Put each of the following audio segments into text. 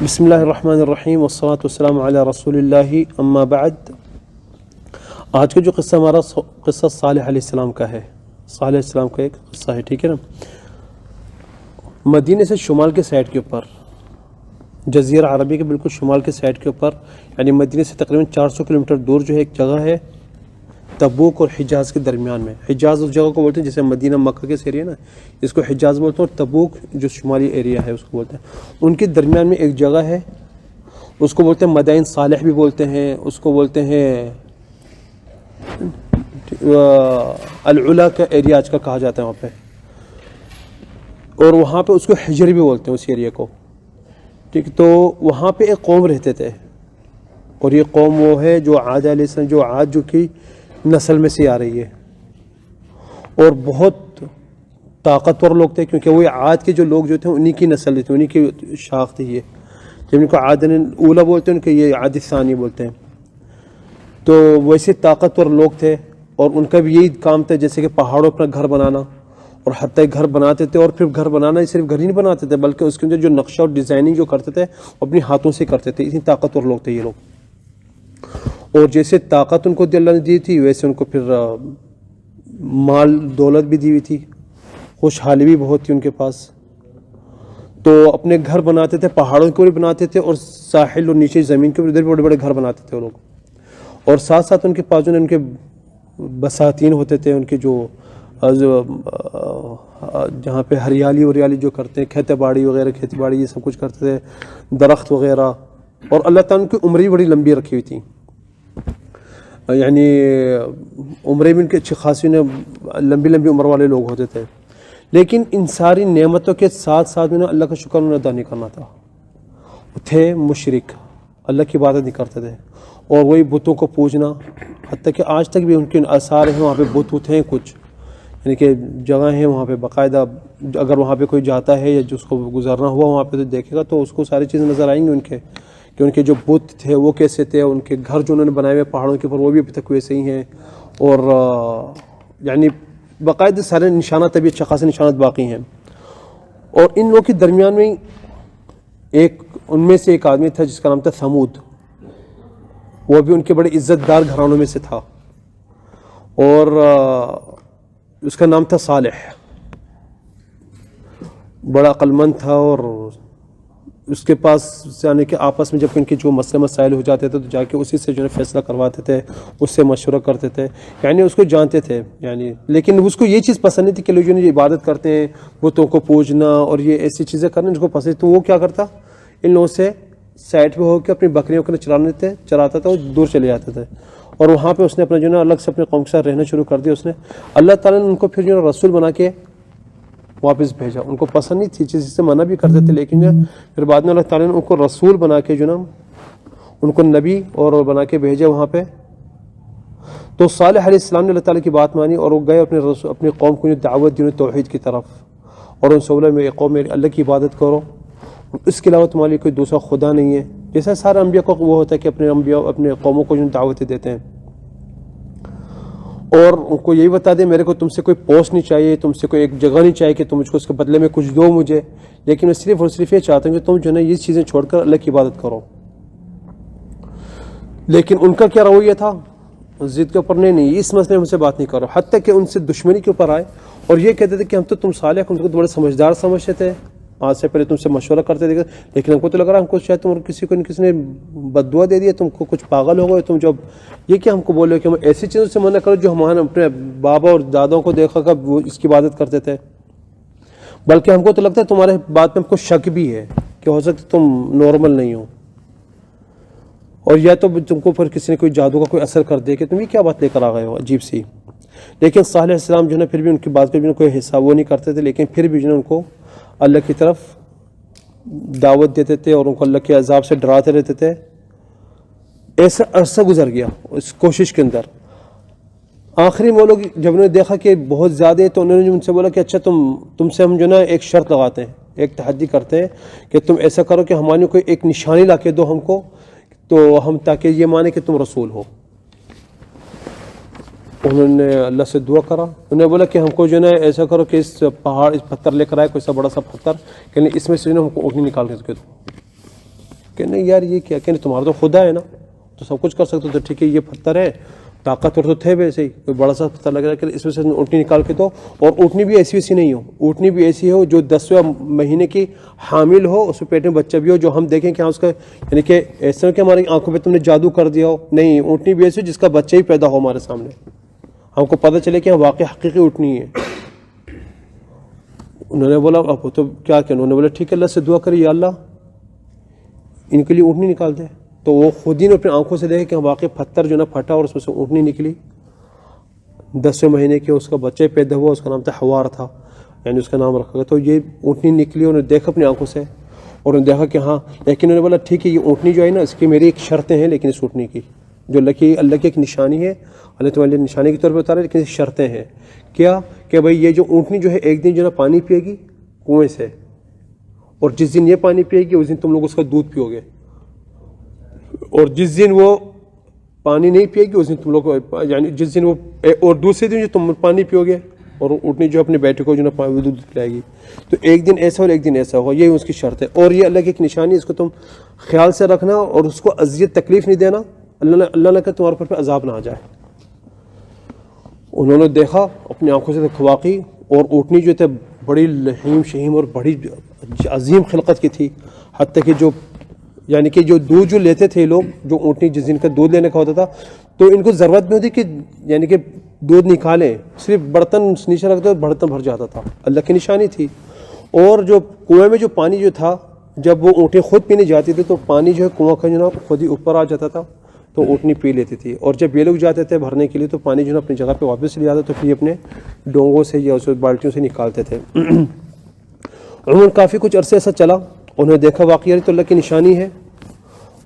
بسم اللہ الرحمن الرحیم والصلاة والسلام علی رسول اللہ اما بعد۔ آج کا جو قصہ ہمارا قصہ صالح علیہ السلام کا ہے۔ صالح علیہ السلام کا ایک قصہ ہے، ٹھیک ہے نا۔ مدینے سے شمال کے سائڈ کے اوپر، جزیرہ عربی کے بالکل شمال کے سائڈ کے اوپر، یعنی مدینے سے تقریباً 400 کلومیٹر دور جو ہے ایک جگہ ہے تبوک اور حجاز کے درمیان میں۔ حجاز اس جگہ کو بولتے ہیں جیسے مدینہ مکہ کے ایریا نا، اس کو حجاز بولتے ہیں، اور تبوک جو شمالی ایریا ہے اس کو بولتے ہیں۔ ان کے درمیان میں ایک جگہ ہے، اس کو بولتے ہیں مدائن صالح بھی بولتے ہیں، اس کو بولتے ہیں العلا کا ایریا آج کا کہا جاتا ہے وہاں پہ، اور وہاں پہ اس کو حجر بھی بولتے ہیں اس ایریا کو، ٹھیک۔ تو وہاں پہ ایک قوم رہتے تھے، اور یہ قوم وہ ہے جو عاد علیہ السلام، جو عاد جو کی نسل میں سے آ رہی ہے، اور بہت طاقتور لوگ تھے، کیونکہ وہ عاد کے جو لوگ جو تھے انہی کی نسل تھی، انہی کی شاخ تھی یہ، جب ان کو عاد اولا بولتے ہیں ان کو یہ عاد ثانی بولتے ہیں۔ تو ویسے طاقتور لوگ تھے، اور ان کا بھی یہی کام تھا جیسے کہ پہاڑوں پر گھر بنانا، اور حتیٰ گھر بناتے تھے، اور پھر گھر بنانا صرف گھر ہی نہیں بناتے تھے بلکہ اس کے اندر جو نقشہ اور ڈیزائننگ جو کرتے تھے اپنے ہاتھوں سے کرتے تھے، اتنی طاقتور لوگ تھے یہ لوگ۔ اور جیسے طاقت ان کو اللہ نے دی تھی ویسے ان کو پھر مال دولت بھی دی ہوئی تھی، خوشحالی بھی بہت تھی ان کے پاس۔ تو اپنے گھر بناتے تھے، پہاڑوں کے اوپر بناتے تھے، اور ساحل اور نیچے زمین کے اوپر ادھر بڑے بڑے گھر بناتے تھے وہ لوگ۔ اور ساتھ ساتھ ان کے پاس جو ان کے بساتین ہوتے تھے، ان کے جو جہاں پہ ہریالی وریالی جو کرتے ہیں، کھیتی باڑی وغیرہ، کھیتی باڑی یہ سب کچھ کرتے تھے، درخت وغیرہ، اور اللہ تعالیٰ ان کی عمریں بڑی لمبی رکھی ہوئی تھی، یعنی عمریں بھی ان کی اچھی خاصی لمبی لمبی عمر والے لوگ ہوتے تھے۔ لیکن ان ساری نعمتوں کے ساتھ ساتھ انہیں اللہ کا شکر انہیں ادا نہیں کرنا تھا، وہ تھے مشرک، اللہ کی عبادت نہیں کرتے تھے، اور وہی بتوں کو پوجنا، حتیٰ کہ آج تک بھی ان کے آثار ہیں، وہاں پہ بت ہیں کچھ، یعنی کہ جگہ ہیں وہاں پہ باقاعدہ، اگر وہاں پہ کوئی جاتا ہے یا جس کو گزرنا ہوا وہاں پہ تو دیکھے گا تو اس کو ساری چیزیں نظر آئیں گی ان کے، کہ ان کے جو بت تھے وہ کیسے تھے، ان کے گھر جو انہوں نے بنائے ہوئے پہاڑوں کے اوپر وہ بھی ابھی تک ویسے ہی ہیں، اور یعنی باقاعدہ سارے نشانات ابھی اچھا خاصے نشانات باقی ہیں۔ اور ان لوگوں کے درمیان میں ان میں سے ایک آدمی تھا جس کا نام تھا ثمود، وہ بھی ان کے بڑے عزت دار گھرانوں میں سے تھا، اور اس کا نام تھا صالح، بڑا عقل مند تھا، اور اس کے پاس یعنی کہ آپس میں جب ان کے جو مسئلے مسائل ہو جاتے تھے تو جا کے اسی سے جو ہے فیصلہ کرواتے تھے، اس سے مشورہ کرتے تھے، یعنی اس کو جانتے تھے، یعنی لیکن اس کو یہ چیز پسند نہیں تھی کہ لوگ جو عبادت کرتے ہیں بتوں کو پوجنا اور یہ ایسی چیزیں کرنا ان کو پسند، تو وہ کیا کرتا، ان لوگوں سے سائڈ پہ ہو کے اپنی بکریوں کو چراتا تھا، وہ دور چلے جاتے تھے، اور وہاں پہ اس نے اپنا جو ہے الگ سے اپنے قوم کے ساتھ رہنا شروع کر دیا اس نے۔ اللہ تعالیٰ نے ان کو پھر جو ہے رسول بنا کے واپس بھیجا، ان کو پسند نہیں تھی چیز سے منع بھی کرتے تھے، لیکن جو پھر بعد میں اللہ تعالیٰ نے ان کو رسول بنا کے جو نا ان کو نبی اور بنا کے بھیجا وہاں پہ۔ تو صالح علیہ السلام نے اللہ تعالیٰ کی بات مانی، اور وہ گئے اپنی قوم کو دعوت دی توحید کی طرف، اور ان سے بولا میں قوم میری اللہ کی عبادت کرو، اس کے علاوہ تمہارے لیے کوئی دوسرا خدا نہیں ہے، جیسا سارے انبیاء کو وہ ہوتا ہے کہ اپنے انبیاء اپنے قوموں کو جو دعوتیں دیتے ہیں، اور ان کو یہی بتا دیں میرے کو تم سے کوئی پوسٹ نہیں چاہیے، تم سے کوئی ایک جگہ نہیں چاہیے کہ تم مجھ کو اس کے بدلے میں کچھ دو مجھے، لیکن میں صرف اور صرف یہ چاہتا ہوں کہ تم جو ہے نا یہ چیزیں چھوڑ کر اللہ کی عبادت کرو۔ لیکن ان کا کیا رویہ تھا، ضد کے اوپر نہیں اس مسئلے میں ہم سے بات نہیں کرو، حتیٰ کہ ان سے دشمنی کے اوپر آئے، اور یہ کہتے تھے کہ ہم تو تم صالح کو بڑے سمجھدار سمجھتے تھے، آج سے پہلے تم سے مشورہ کرتے تھے، لیکن ہم کو تو لگ رہا ہم کو شاید تم کسی نے بد دعا دے دیا، تم کو کچھ پاگل ہو گئے تم، جب یہ کہ ہم کو بولے کہ ہم ایسی چیزوں سے منع کرو جو ہمارے اپنے بابا اور دادوں کو دیکھا کر وہ اس کی عبادت کرتے تھے، بلکہ ہم کو تو لگتا ہے تمہارے بات میں ہم کو شک بھی ہے کہ ہو سکتا تم نارمل نہیں ہو، اور یا تو تم کو پھر کسی نے کوئی جادو کا کوئی اثر کر دے کہ تم یہ کیا بات لے کر آ گئے ہو عجیب سی۔ لیکن صالح علیہ السلام جو ہے پھر بھی ان کی بات پہ بھی کوئی حصہ وہ نہیں کرتے تھے، لیکن پھر بھی جو ہے ان کو اللہ کی طرف دعوت دیتے تھے، اور ان کو اللہ کے عذاب سے ڈراتے رہتے تھے۔ ایسا عرصہ گزر گیا اس کوشش کے اندر، آخری میں وہ لوگ جب انہوں نے دیکھا کہ بہت زیادہ ہے تو انہوں نے ان سے بولا کہ اچھا تم سے ہم جو نا ایک شرط لگاتے ہیں، ایک تحدی کرتے ہیں کہ تم ایسا کرو کہ ہماری کوئی ایک نشانی لا کے دو ہم کو، تو ہم تاکہ یہ مانے کہ تم رسول ہو۔ انہوں نے اللہ سے دعا کرا، انہوں نے بولا کہ ہم کو جو ہے ایسا کرو کہ اس پہاڑ اس پتھر لے کر آئے، کوئی سا بڑا سا پتھر، کہ اس میں سے ہم کو اونٹنی نکال کے دو۔ کہ نہیں یار یہ کیا، کہ تمہارا تو خدا ہے نا، تو سب کچھ کر سکتے ہو، تو ٹھیک ہے یہ پتھر ہے، طاقتور تو تھے ویسے ہی، کوئی بڑا سا پتھر لگ رہا ہے کہ اس میں سے اونٹنی نکال کے دو، اور اونٹنی بھی ایسی ویسی نہیں ہو، اونٹنی بھی ایسی ہو جو 10ویں مہینے کی حامل ہو، اس میں پیٹ میں بچہ بھی ہو، جو ہم دیکھیں کہ اس کا یعنی کہ ایسا کہ ہماری آنکھوں پہ تم نے جادو کر دیا ہو، نہیں، اونٹنی بھی ایسی ہو جس کا بچہ ہی پیدا ہو ہمارے سامنے، ہم کو پتہ چلے کہ ہم واقعی حقیقی اونٹنی ہے۔ انہوں نے بولا اب تو کیا کہ انہوں نے بولا ٹھیک ہے اللہ سے دعا کری یا اللہ ان کے لیے اونٹنی نکال دے، تو وہ خود ہی نے اپنی آنکھوں سے دیکھا کہ واقعی پتھر جو نا پھٹا اور اس میں سے اونٹنی نکلی، 10ویں مہینے کے اس کا بچہ پیدا ہوا، اس کا نام تھا حوار تھا، یعنی اس کا نام رکھا گیا، تو یہ اونٹنی نکلی، انہوں نے دیکھا اپنی آنکھوں سے، اور انہوں نے دیکھا کہ ہاں، لیکن انہوں نے بولا ٹھیک ہے یہ اونٹنی جو ہے نا اس کی میری ایک شرطیں ہیں، لیکن اس اونٹنی کی جو اللہ کی ایک نشانی ہے، اللہ تعالیٰ نشانی کے طور پہ اتارا ہے، لیکن شرطیں ہیں، کیا کہ بھائی یہ جو اونٹنی جو ہے ایک دن جو ہے نا پانی پیے گی کنویں سے، اور جس دن یہ پانی پیے گی اس دن تم لوگ اس کا دودھ پیو گے، اور جس دن وہ پانی نہیں پیے گی اس دن تم لوگ، یعنی جس دن وہ، اور دوسرے دن جو تم پانی پیو گے اور اونٹنی جو اپنے بیٹے کو جو نا دودھ پلائے گی، تو ایک دن ایسا اور ایک دن ایسا ہوگا، یہی اس کی شرط ہے، اور یہ اللہ کی ایک نشانی ہے، اس کو تم خیال سے رکھنا اور اس کو اذیت تکلیف نہیں دینا، اللہ نہ کہ تمہارے اوپر پہ عذاب نہ آ جائے۔ انہوں نے دیکھا اپنی آنکھوں سے واقعی، اور اونٹنی جو تھے بڑی لحیم شہیم اور بڑی عظیم خلقت کی تھی، حتیٰ کہ جو یعنی کہ جو دودھ جو لیتے تھے لوگ، جو اونٹنی جس دن کا دودھ لینے کا ہوتا تھا، تو ان کو ضرورت نہیں ہوتی کہ یعنی کہ دودھ نکالیں، صرف برتن نیچے رکھ دو برتن بھر جاتا تھا، اللہ کی نشانی تھی۔ اور جو کنویں میں جو پانی جو تھا، جب وہ اونٹیں خود پینے جاتی تھی تو پانی جو ہے کنواں کا جو نا خود ہی اوپر آ جاتا تھا، تو اونٹنی پی لیتی تھی، اور جب یہ لوگ جاتے تھے بھرنے کے لیے تو پانی جو ہے اپنی جگہ پہ واپس لے جاتا، تو پھر یہ اپنے ڈونگوں سے یا اس بالٹیوں سے نکالتے تھے۔ عموماً کافی کچھ عرصے ایسا چلا، انہوں نے دیکھا واقعی تو اللہ کی نشانی ہے،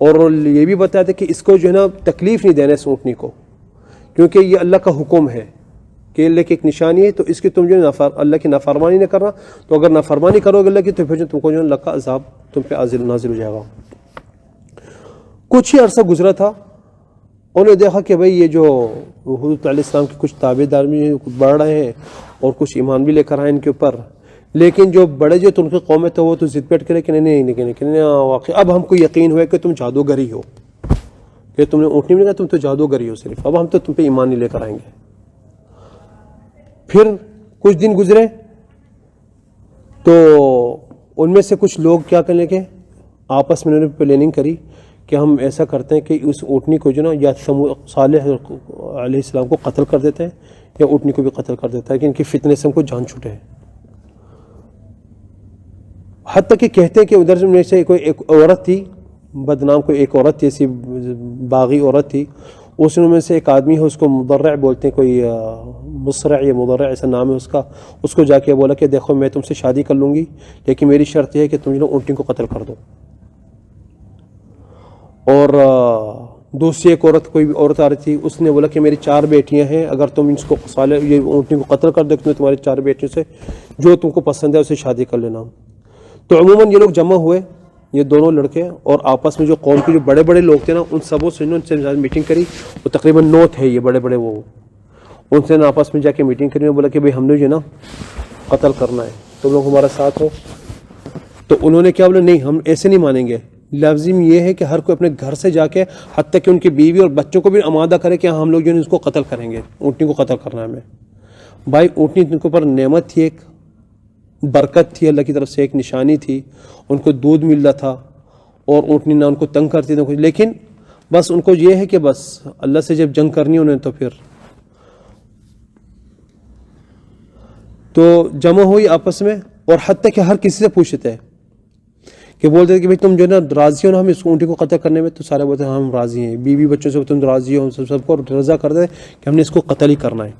اور یہ بھی بتایا تھا کہ اس کو جو ہے نا تکلیف نہیں دینا اس اونٹنی کو، کیونکہ یہ اللہ کا حکم ہے کہ اللہ کی ایک نشانی ہے، تو اس کی تم جو ہے اللہ کی نافرمانی نہ کرنا، تو اگر نافرمانی کرو گے اللہ کی تو پھر تم کو جو ہے اللہ کا عذاب تم پہ نازل ہو جائے گا۔ کچھ ہی عرصہ گزرا تھا، انہوں نے دیکھا کہ بھئی یہ جو حضرت علیہ السلام کے کچھ تابع دار بھی بڑھ رہے ہیں اور کچھ ایمان بھی لے کر آئے ان کے اوپر، لیکن جو بڑے جو ان کی قومیں تھے وہ تو ضد پیٹ کرے کہ نہیں واقعی اب ہم کو یقین ہوا کہ تم جادوگری ہو، کہ تم نے اونٹنی میں کہا تم تو جادوگری ہو صرف، اب ہم تو تم پہ ایمان نہیں لے کر آئیں گے۔ پھر کچھ دن گزرے تو ان میں سے کچھ لوگ کیا کرنے لگے، آپس میں انہوں نے پلاننگ کری کہ ہم ایسا کرتے ہیں کہ اس اونٹنی کو جو نا یا صالح علیہ السلام کو قتل کر دیتے ہیں یا اونٹنی کو بھی قتل کر دیتا ہے کہ ان کی فتنے سے ہم کو جان چھوٹے ہیں۔ حتیٰ کہ کہتے ہیں کہ ادھر میں سے کوئی ایک عورت تھی بدنام، کوئی ایک عورت تھی ایسی باغی عورت تھی، اس میں سے ایک آدمی ہے اس کو مضرع بولتے ہیں، کوئی مسرع یا مضرع ایسا نام ہے اس کا، اس کو جا کے بولا کہ دیکھو میں تم سے شادی کر لوں گی لیکن میری شرط یہ ہے کہ تم جو اونٹنی کو قتل کر دو۔ اور دوسری ایک عورت، کوئی عورت آ رہی تھی، اس نے بولا کہ میری 4 بیٹیاں ہیں، اگر تم اس کو یہ اونٹنی کو قتل کر دو تو میں تمہاری 4 بیٹیوں سے جو تم کو پسند ہے اسے شادی کر لینا۔ تو عموماً یہ لوگ جمع ہوئے، یہ دونوں لڑکے، اور آپس میں جو قوم کے جو بڑے بڑے لوگ تھے نا ان سبوں سے ان سے میٹنگ کری، وہ تقریباً 9 تھے یہ بڑے بڑے، وہ ان سے آپس میں جا کے میٹنگ کری، بولا کہ بھئی ہم نے جو نا قتل کرنا ہے، تم لوگ ہمارا ساتھ ہو۔ تو انہوں نے کیا بولا، نہیں ہم ایسے نہیں مانیں گے، لازم یہ ہے کہ ہر کوئی اپنے گھر سے جا کے حتیٰ کہ ان کی بیوی اور بچوں کو بھی آمادہ کرے کہ ہم لوگ جو ہے اس کو قتل کریں گے، اونٹنی کو قتل کرنا ہے ہمیں۔ بھائی اونٹنی ان کے اوپر نعمت تھی، ایک برکت تھی، اللہ کی طرف سے ایک نشانی تھی، ان کو دودھ مل رہا تھا اور اونٹنی نہ ان کو تنگ کرتی تھی، لیکن بس ان کو یہ ہے کہ بس اللہ سے جب جنگ کرنی انہیں تو پھر تو جمع ہوئی آپس میں، اور حتیٰ کہ ہر کسی سے پوچھتے ہیں کہ بولتے ہیں کہ بھئی تم جو ہے نا راضی ہو نا ہم اس اونٹنی کو قتل کرنے میں، تو سارے بولتے ہیں ہم راضی ہیں، بیوی بچوں سے تم راضی ہو، ہم سب کو رضا کر دیں کہ ہم نے اس کو قتل ہی کرنا ہے۔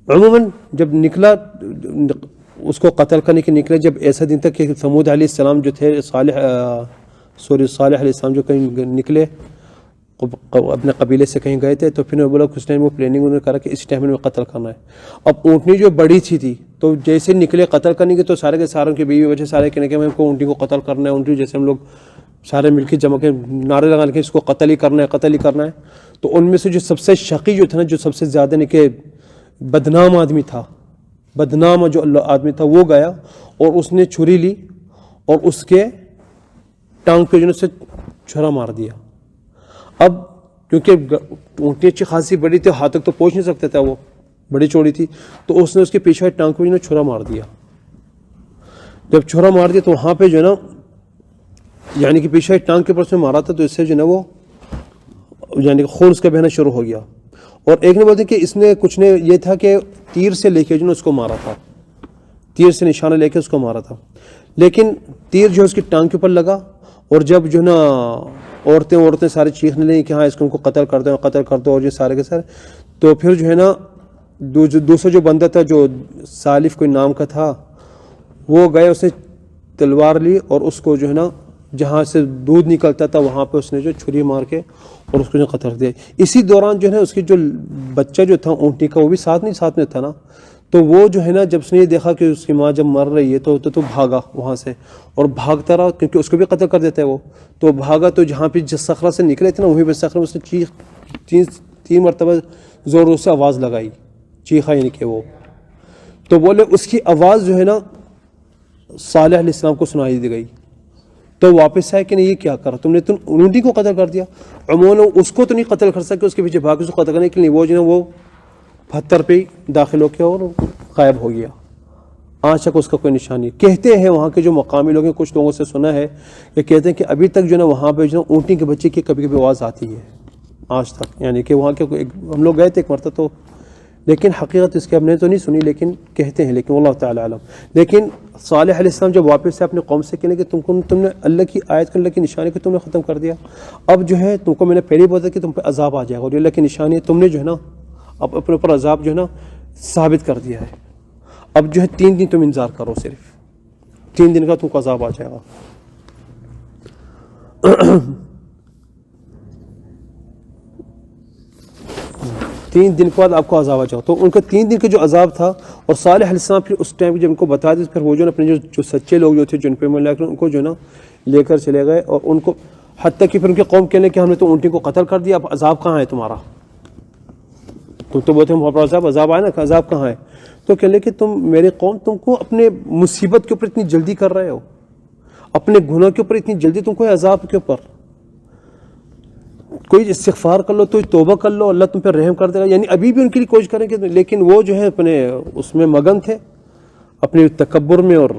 عموماً جب نکلا اس کو قتل کرنے کے نکلے، جب ایسا دن تک کہ سمود علیہ السلام جو تھے صالح علیہ السلام جو کہیں نکلے اپنے قبیلے سے کہیں گئے تھے، تو پھر بولا کچھ ٹائم وہ پلاننگ انہوں نے کرا کہ اس ٹائم میں قتل کرنا ہے۔ اب اونٹنی جو بڑی تھی تو جیسے نکلے قتل کرنے کے، تو سارے کے سارے ان کے بیوی بچے سارے کہنے کہ ہم کو اونٹنی کو قتل کرنا ہے، اونٹنی جیسے ہم لوگ سارے مل کے جمع کے نعرے لگا کے اس کو قتل ہی کرنا ہے، قتل ہی کرنا ہے۔ تو ان میں سے جو سب سے شقی جو تھا نا، جو سب سے زیادہ نے کہ بدنام آدمی تھا، بدنام جو اللہ آدمی تھا، وہ گیا اور اس نے چھری لی اور اس کے ٹانگ پہ جو ہے اسے چھرا مار دیا. اب کیونکہ اونٹنی اچھی خاصی بڑی تھی, ہاتھ تک تو پہنچ نہیں سکتا تھا, وہ بڑی چوڑی تھی, تو اس نے اس کے پیچھے ٹانگ پہ جو ہے چھرا مار دیا. جب چھرا مار دیا تو وہاں پہ جو ہے نا, یعنی کہ پیچھے ٹانگ کے اوپر اس نے مارا تھا, تو اس سے جو ہے نا وہ یعنی کہ خون اس کا بہنا شروع ہو گیا. اور ایک نے بولتے کہ اس نے کچھ نے یہ تھا کہ تیر سے لے کے جو ہے اس کو مارا تھا, تیر سے نشانہ لے کے اس کو مارا تھا, لیکن تیر جو ہے اس کی ٹانگ کے اوپر لگا. اور جب جو ہے نا عورتیں سارے چیخنے لگیں کہ ہاں اس کو ان کو قتل کر دو, قتل کر دو, اور یہ سارے کے سارے, تو پھر جو ہے نا دوسرا جو بندہ تھا جو سالف کوئی نام کا تھا, وہ گئے, اس نے تلوار لی اور اس کو جو ہے نا جہاں سے دودھ نکلتا تھا وہاں پہ اس نے جو چھری مار کے اور اس کو جو قتل کر دیا. اسی دوران جو ہے اس کی جو بچہ جو تھا اونٹنی کا, وہ بھی ساتھ میں تھا نا, تو وہ جو ہے نا جب اس نے یہ دیکھا کہ اس کی ماں جب مر رہی ہے تو بھاگا وہاں سے, اور بھاگتا رہا کیونکہ اس کو بھی قتل کر دیتا ہے وہ. تو بھاگا تو جہاں پہ جس صخرہ سے نکلے تھے نا, وہیں پہ صخرہ میں اس نے تین مرتبہ زور سے آواز لگائی, چیخا یعنی کہ وہ, تو بولے اس کی آواز جو ہے نا صالح علیہ السلام کو سنائی دی گئی. تو واپس آئے کہ نہیں, یہ کیا کرا تم نے, تم اونٹنی کو قتل کر دیا. عموماً اس کو تو نہیں قتل کر سکے, اس کے پیچھے بھاگ اس کو قتل کرنے کے لیے وہ جو ہے وہ پتھر پہ داخل ہو کے اور غائب ہو گیا. آج تک اس کا کوئی نشانی. کہتے ہیں وہاں کے جو مقامی لوگ ہیں, کچھ لوگوں سے سنا ہے کہ کہتے ہیں کہ ابھی تک جو ہے نا وہاں پہ جو اونٹنی کے بچے کی کبھی آواز آتی ہے آج تک. یعنی کہ وہاں کے ہم لوگ گئے تھے ایک مرتبہ, تو لیکن حقیقت اس کی ہم نے تو نہیں سنی, لیکن کہتے ہیں, لیکن واللہ تعالی عالم. لیکن صالح علیہ السلام جب واپس سے اپنے قوم سے کہنے کہ تم نے اللہ کی آیت کو, اللہ کی نشانی کو تم نے ختم کر دیا, اب جو ہے تم کو میں نے پہلے بولا کہ تم پہ عذاب آ جائے گا, اور اللہ کی نشانی ہے, تم نے جو ہے نا اب اپنے اوپر عذاب جو ہے نا ثابت کر دیا ہے. اب جو ہے 3 دن تم انتظار کرو, صرف 3 دن کا تم کو عذاب آ جائے گا. 3 دن کے بعد آپ کو عذاب آ جاؤ. تو ان کا 3 دن کا جو عذاب تھا, اور صالح علیہ السلام پھر اس ٹائم جب ان کو بتا دیا, پھر وہ جو اپنے جو سچے لوگ جو تھے جن پہ ملا کر ان کو جو نا لے کر چلے گئے, اور ان کو حتیٰ کہ پھر ان کی قوم کہنے کہ ہم نے تو اونٹنی کو قتل کر دیا, اب عذاب کہاں ہے تمہارا, تم تو بولتے ہیں وہاں پر عذاب آئے نا, عذاب کہاں ہے. تو کہنے کہ میری قوم تم کو اپنے مصیبت کے اوپر اتنی جلدی کر رہے ہو, اپنے گناہ کے اوپر اتنی جلدی, تم کو عذاب کے اوپر کوئی استغفار کر لو, تو توبہ کر لو, اللہ تم پہ رحم کر دے گا. یعنی ابھی بھی ان کے لیے کوشش کریں گے, لیکن وہ جو ہے اپنے اس میں مگن تھے, اپنے تکبر میں. اور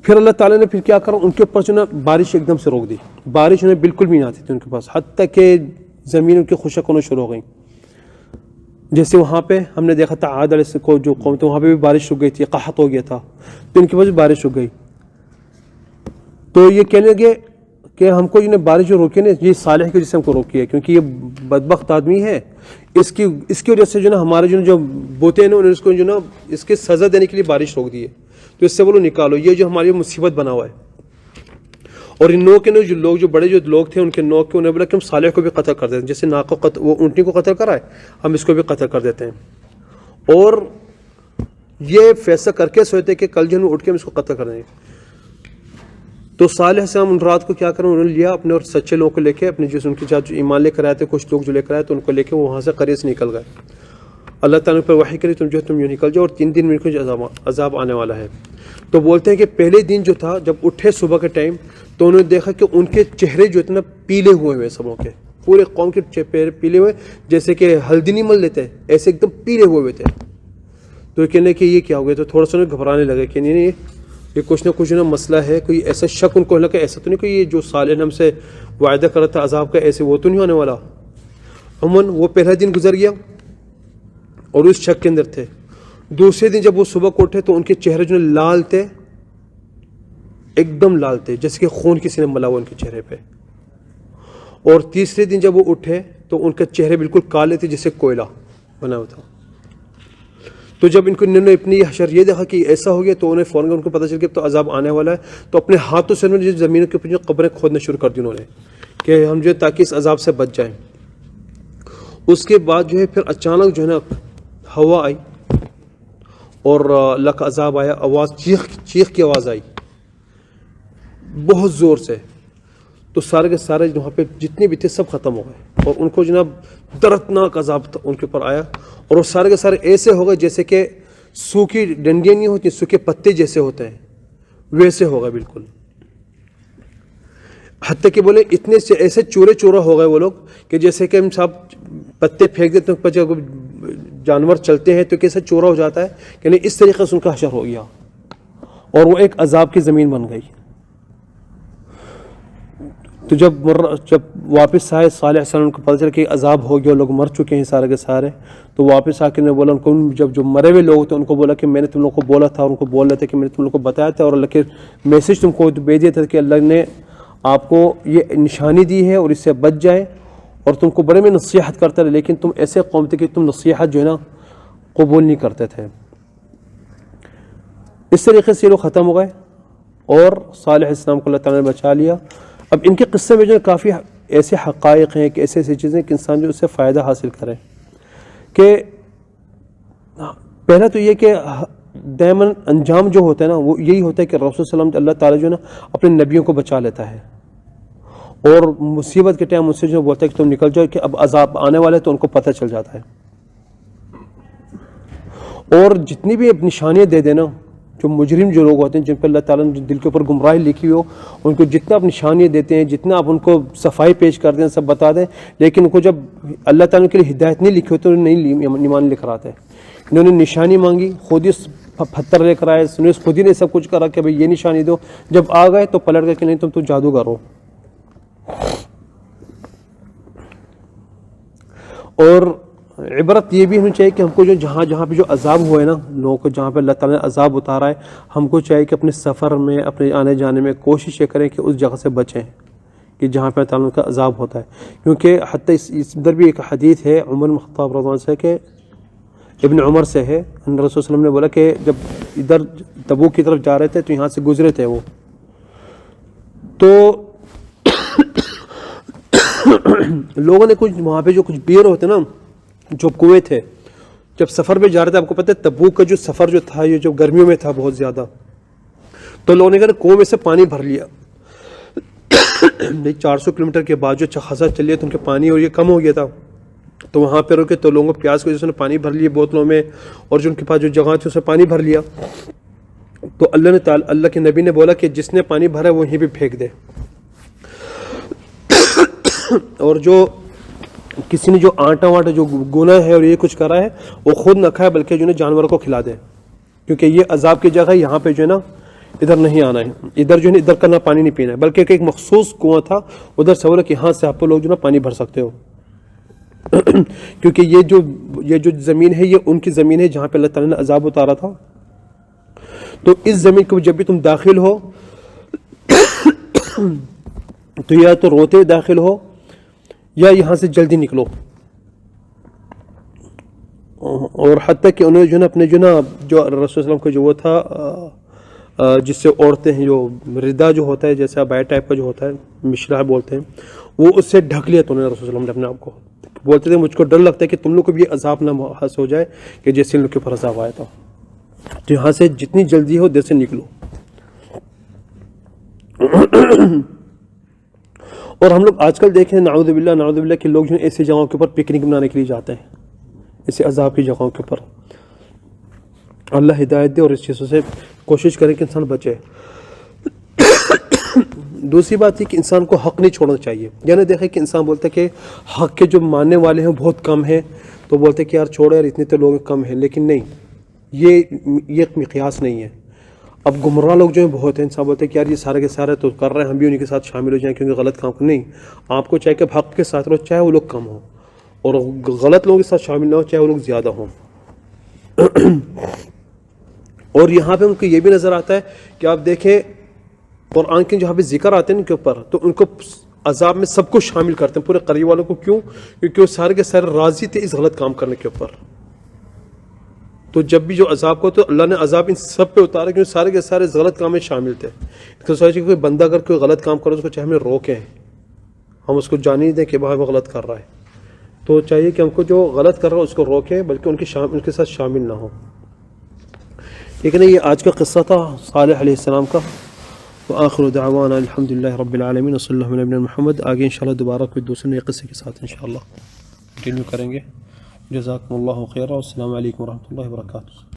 پھر اللہ تعالیٰ نے پھر کیا کرا, ان کے اوپر جو نا بارش ایک دم سے روک دی. بارش انہیں بالکل بھی نہ آتی تھی ان کے پاس, حتیٰ کہ زمین ان کی خشک ہونا شروع ہو گئی. جیسے وہاں پہ ہم نے دیکھا تھا عاد علیہ کو جو قوم تھی, وہاں پہ بھی بارش رک گئی تھی, قحط ہو گیا تھا, تو ان کے پاس بھی بارش رک گئی. تو یہ کہنے لگے کہ ہم کو بارش جو روکی نا, یہ صالح کی وجہ سے ہم کو روکی ہے, کیونکہ یہ بدبخت آدمی ہے, اس کی وجہ سے جو نا ہمارے جو بوتے ہیں نا, انہوں نے اس کو جو نا اس کے سزا دینے کے لیے بارش روک دی ہے, تو اس سے بولو نکالو, یہ جو ہماری مصیبت بنا ہوا ہے. اور ان کے جو لوگ جو بڑے جو لوگ تھے ان کے نوک کے, انہیں بولا کہ ہم صالح کو بھی قتل کر دیتے ہیں, جیسے وہ اونٹنی کو قتل کرا ہے, ہم اس کو بھی قتل کر دیتے ہیں. اور یہ فیصلہ کر کے سوچتے کہ کل جو ہم اٹھ کے ہم اس کو قتل کر دیں گے. تو صالح سے ہم ان رات کو کیا کریں, انہوں نے لیا اپنے اور سچے لوگوں کو لے کے, اپنے جو ان کے ساتھ جو ایمان لے کر آئے تھے, کچھ لوگ جو لے کر آئے تو ان کو لے کے وہاں سے قریے سے نکل گئے. اللہ تعالیٰ پر وحی کری, تم یوں نکل جاؤ, اور 3 دن میں کو عذاب آنے والا ہے. تو بولتے ہیں کہ پہلے دن جو تھا, جب اٹھے صبح کے ٹائم, تو انہوں نے دیکھا کہ ان کے چہرے جو اتنا پیلے ہوئے سبوں کے, پورے قوم کے چہرے پیلے ہوئے, جیسے کہ ہلدی نہیں مل لیتے ایسے ایک دم پیلے ہوئے تھے. تو کہنے کہ یہ کیا ہو گیا, تو تھوڑا سا گھبرانے لگے کہ نہیں یہ کچھ نہ کچھ مسئلہ ہے, کوئی ایسا شک ان کو لگا, ایسا تو نہیں کہ یہ جو صالح نے ہم سے وعدہ کرا تھا عذاب کا, ایسے وہ تو نہیں ہونے والا. عموماً وہ پہلا دن گزر گیا اور اس شک کے اندر تھے. دوسرے دن جب وہ صبح کو اٹھے تو ان کے چہرے جو لال تھے, ایک دم لال تھے, جیسے کہ خون کسی نے ملا ہوا ان کے چہرے پہ. اور تیسرے دن جب وہ اٹھے تو ان کے چہرے بالکل کالے تھے, جیسے کوئلہ بنا ہوا تھا. تو جب انہوں نے اپنی حشر یہ دیکھا کہ ایسا ہو گیا, تو انہیں فوراً ان کو پتہ چل گیا تو عذاب آنے والا ہے. تو اپنے ہاتھوں سے انہوں نے زمین کے اوپر جو قبریں کھودنا شروع کر دی انہوں نے, کہ ہم جو تاکہ اس عذاب سے بچ جائیں. اس کے بعد جو ہے پھر اچانک جو ہے نا ہوا آئی اور اللہ کا عذاب آیا, آواز چیخ کی آواز آئی بہت زور سے. تو سارے کے سارے وہاں پہ جتنے بھی تھے سب ختم ہو گئے, اور ان کو جناب دردناک عذاب ان کے اوپر آیا. اور وہ سارے کے سارے ایسے ہو گئے جیسے کہ سوکھی ڈنڈیاں نہیں ہوتی, سوکھے پتے جیسے ہوتے ہیں, ویسے ہو گئے بالکل. حتیٰ کہ بولے اتنے سے ایسے چورے چورا ہو گئے وہ لوگ کہ جیسے کہ ہم صاحب پتے پھینک دیتے ہیں، جب جانور چلتے ہیں تو کیسے چورا ہو جاتا ہے کہ نہیں، اس طریقے سے ان کا حشر ہو گیا اور وہ ایک عذاب کی زمین بن گئی. تو جب واپس آئے صالح علیہ السلام کو پتہ چلا کہ عذاب ہو گیا، لوگ مر چکے ہیں سارے کے سارے، تو واپس آ کے نے بولا ان کو، جب جو مرے ہوئے لوگ تھے ان کو بولا کہ میں نے تم لوگوں کو بولا تھا، اور ان کو بول رہے تھے کہ میں نے تم لوگوں کو بتایا تھا اور اللہ کے میسج تم کو بھیج دیا تھا کہ اللہ نے آپ کو یہ نشانی دی ہے اور اس سے بچ جائے، اور تم کو بڑے میں نصیحت کرتا رہے، لیکن تم ایسے قوم تھے کہ تم نصیحت جو ہے نا قبول نہیں کرتے تھے. اس طریقے سے یہ لوگ ختم ہو گئے اور صالح علیہ السلام کو اللہ تعالیٰ نے بچا لیا. اب ان کے قصے میں جو ہے کافی ایسے حقائق ہیں کہ ایسے ایسی چیزیں کہ انسان جو اس سے فائدہ حاصل کرے. کہ پہلا تو یہ کہ دائماً انجام جو ہوتا ہے نا وہ یہی ہوتا ہے کہ رسول صلی اللہ علیہ وسلم اللہ تعالیٰ جو ہے نا اپنے نبیوں کو بچا لیتا ہے، اور مصیبت کے ٹائم ان سے جو بولتا ہے کہ تم نکل جاؤ، کہ اب عذاب آنے والے تو ان کو پتہ چل جاتا ہے. اور جتنی بھی نشانیاں دے دینا، جو مجرم جو لوگ ہوتے ہیں جن پہ اللہ تعالیٰ نے دل کے اوپر گمراہی لکھی ہو، ان کو جتنا آپ نشانیاں دیتے ہیں، جتنا آپ ان کو صفائی پیش کر دیں، سب بتا دیں، لیکن ان کو جب اللہ تعالیٰ کے لیے ہدایت نہیں لکھی ہوتی تو نہیں ایمان لے کر آتے. انہوں نے نشانی مانگی، خود ہی پتھر لے کر آئے، خود ہی نے سب کچھ کرا کہ بھئی یہ نشانی دو، جب آ گئے تو پلٹ گئے کہ نہیں تم تو جادوگر ہو. اور عبرت یہ بھی ہونی چاہیے کہ ہم کو جو جہاں پہ جو عذاب ہوئے نا لوگوں کو، جہاں پہ اللہ تعالیٰ نے عذاب اتارا ہے، ہم کو چاہیے کہ اپنے سفر میں، اپنے آنے جانے میں کوشش یہ کریں کہ اس جگہ سے بچیں کہ جہاں پہ تعالیٰ کا عذاب ہوتا ہے. کیونکہ حتیٰ اس ادھر بھی ایک حدیث ہے عمر بن خطاب رضی اللہ عنہ سے، کہ ابن عمر سے ہے، ان رسول صلی اللہ علیہ وسلم نے بولا کہ جب ادھر تبوک کی طرف جا رہے تھے تو یہاں سے گزرے تھے وہ، تو لوگوں نے کچھ وہاں پہ جو کچھ بیر ہوتے نا، جو کنویں تھے، جب سفر پہ جا رہے تھے، آپ کو پتہ ہے تبوک کا جو سفر جو تھا یہ جو گرمیوں میں تھا بہت زیادہ، تو لوگوں نے کہا کنویں میں سے پانی بھر لیا. 400 کلومیٹر کے بعد جو اچھا خاصا چلیے تو ان کے پانی اور یہ کم ہو گیا تھا، تو وہاں پہ رکے تو لوگوں کو پیاس کی وجہ سے نے پانی بھر لیے بوتلوں میں، اور جو ان کے پاس جو جگہ تھی اس میں پانی بھر لیا. تو اللہ کے نبی نے بولا کہ جس نے پانی بھرا وہ یہیں پہ پھینک دے، اور جو کسی نے جو آٹا واٹا جو گنا ہے اور یہ کچھ کرا ہے وہ خود نہ کھائے بلکہ جو ہے جانوروں کو کھلا دے، کیونکہ یہ عذاب کی جگہ یہاں پہ جو ہے نا ادھر نہیں آنا ہے، ادھر جو ہے ادھر کا نہ پانی نہیں پینا ہے، بلکہ ایک مخصوص کنواں تھا ادھر سے بولا کہ یہاں سے آپ لوگ جو ہے نا پانی بھر سکتے ہو. کیونکہ یہ جو زمین ہے یہ ان کی زمین ہے جہاں پہ اللہ تعالیٰ نے عذاب اتارا تھا. تو اس زمین کو جب بھی تم داخل ہو تو یا تو روتے داخل ہو یا یہاں سے جلدی نکلو. اور حتیٰ کہ انہوں نے جو نا اپنے جو نا جو رسول صلی اللہ علیہ وسلم کو جو وہ تھا جس سے عورتیں ہیں، جو ردا جو ہوتا ہے جیسے ابایا ٹائپ کا جو ہوتا ہے، مشرا بولتے ہیں، وہ اس سے ڈھک لیا تو انہوں نے رسول صلی اللہ علیہ وسلم نے اپنے آپ کو. بولتے تھے مجھ کو ڈر لگتا ہے کہ تم لوگ کو بھی یہ عذاب نہ محسوس ہو جائے کہ جیسے ان لوگ کے اوپر عذاب آیا تھا، تو یہاں سے جتنی جلدی ہو دیر سے نکلو. اور ہم لوگ آج کل دیکھیں نعوذ باللہ کہ لوگ جو ہیں ایسی جگہوں کے اوپر پکنک بنانے کے لیے جاتے ہیں، ایسے عذاب کی جگہوں کے اوپر. اللہ ہدایت دے اور اس چیزوں سے کوشش کرے کہ انسان بچے. دوسری بات یہ کہ انسان کو حق نہیں چھوڑنا چاہیے. یعنی دیکھیں کہ انسان بولتا ہے کہ حق کے جو ماننے والے ہیں بہت کم ہیں، تو بولتے ہیں کہ یار چھوڑو یار اتنے تو لوگ کم ہیں، لیکن نہیں، یہ ایک مقیاس نہیں ہے. اب گمراہ لوگ جو ہیں بہت ہیں، انسان بولتے ہیں کہ یار یہ سارے کے سارے تو کر رہے ہیں، ہم بھی انہیں کے ساتھ شامل ہو جائیں کیونکہ غلط کام نہیں. آپ کو چاہے کہ حق کے ساتھ رہو چاہے وہ لوگ کم ہوں، اور غلط لوگوں کے ساتھ شامل نہ ہو چاہے وہ لوگ زیادہ ہوں. اور یہاں پہ ان کو یہ بھی نظر آتا ہے کہ آپ دیکھیں قرآن کے جہاں پہ ذکر آتے ہیں ان کے اوپر، تو ان کو عذاب میں سب کو شامل کرتے ہیں، پورے قریب والوں کو. کیوں؟ کیونکہ وہ سارے کے سارے راضی تھے اس غلط کام کرنے کے اوپر. تو جب بھی جو عذاب کو تو اللہ نے عذاب ان سب پہ اتارا کیونکہ سارے کے سارے غلط کام میں شامل تھے. تو سوچے کہ کوئی بندہ اگر کوئی غلط کام کرے اس کو چاہے ہمیں روکیں، ہم اس کو جان ہی دیں کہ بھائی وہ غلط کر رہا ہے، تو چاہیے کہ ہم کو جو غلط کر رہا ہے اس کو روکیں بلکہ ان کے ساتھ شامل نہ ہوں. لیکن یہ آج کا قصہ تھا صالح علیہ السلام کا. وآخر دعوانا الحمدللہ رب العالمین وصلی اللہ علیہ وسلم محمد. آگے انشاءاللہ دوبارہ کوئی دوسرے نئے قصے کے ساتھ انشاءاللہ کنٹینیو کریں گے. جزاکم اللہ خیرا والسلام علیکم ورحمۃ اللہ وبرکاتہ.